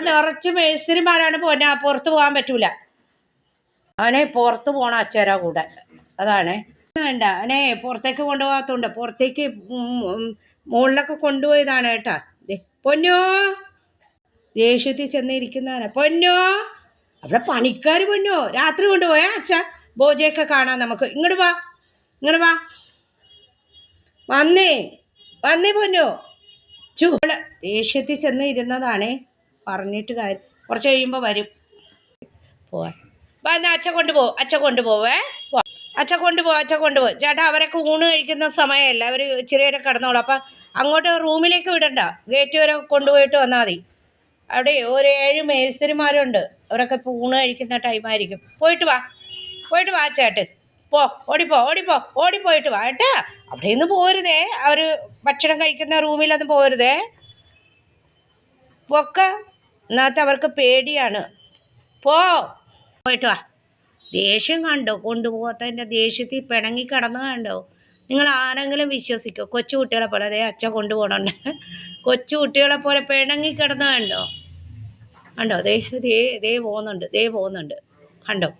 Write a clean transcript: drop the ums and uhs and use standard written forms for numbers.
നിറച്ച് മേസ്തിരിമാരാണ് പോന്നെ, പുറത്ത് പോകാൻ പറ്റൂല. അവനെ പുറത്ത് പോകണം അച്ഛരാ കൂടെ, അതാണ്. വേണ്ട, അവനെ പുറത്തേക്ക് കൊണ്ടുപോകാത്തതുണ്ട്. പുറത്തേക്ക് മുകളിലൊക്കെ കൊണ്ടുപോയതാണ് കേട്ടാ. പൊന്നോ, ദേഷ്യത്തിൽ ചെന്നിരിക്കുന്നതാണ്. പൊന്നോ, അവിടെ പണിക്കാർ പൊന്നോ രാത്രി കൊണ്ടുപോയാ അച്ഛ ബോജയൊക്കെ കാണാൻ നമുക്ക്. ഇങ്ങോട്ട് വാ, ഇങ്ങോട്ട് വാ, വന്നേ വന്നേ പൊന്നോ. ചൂട് ദേഷ്യത്തിൽ ചെന്ന് ഇരുന്നതാണേ, പറഞ്ഞിട്ട് കാര്യം. കുറച്ച് കഴിയുമ്പോൾ വരും. പോവാൻ വന്ന അച്ഛ കൊണ്ടുപോകും, അച്ഛ കൊണ്ടുപോവേ. അച്ഛ കൊണ്ടുപോകും. ചേട്ടാ, അവരൊക്കെ ഊണ് കഴിക്കുന്ന സമയമല്ല, അവർ ഇച്ചിരിയേരെ കിടന്നോളൂ. അപ്പം അങ്ങോട്ട് റൂമിലേക്ക് വിടണ്ട, ഗേറ്റ് വരെ കൊണ്ടുപോയിട്ട് വന്നാൽ മതി. അവിടെ ഒരു 7 മേസ്തിരിമാരുണ്ട്, അവരൊക്കെ ഇപ്പോൾ ഊണ് കഴിക്കുന്ന ടൈമായിരിക്കും. പോയിട്ട് വാ ചേട്ടൻ. ഓടിപ്പോയിട്ട് വാ കേട്ടാ. അവിടെ നിന്ന് പോരുതേ, അവർ ഭക്ഷണം കഴിക്കുന്ന റൂമിലൊന്നും പോരുതേ. എന്നാത്ത അവർക്ക് പേടിയാണ്. പോയിട്ട് വാ. ദേഷ്യം കണ്ടോ, കൊണ്ടുപോകാത്തതിൻ്റെ ദേഷ്യത്തിൽ പിണങ്ങി കിടന്ന് കണ്ടോ. നിങ്ങൾ ആരെങ്കിലും വിശ്വസിക്കോ? കൊച്ചു കുട്ടികളെ പോലെ അതേ അച്ഛൻ കൊണ്ടുപോകണുണ്ട്. കൊച്ചു കുട്ടികളെ പോലെ പിണങ്ങി കിടന്ന് കണ്ടോ. ദേ പോകുന്നുണ്ട് കണ്ടോ.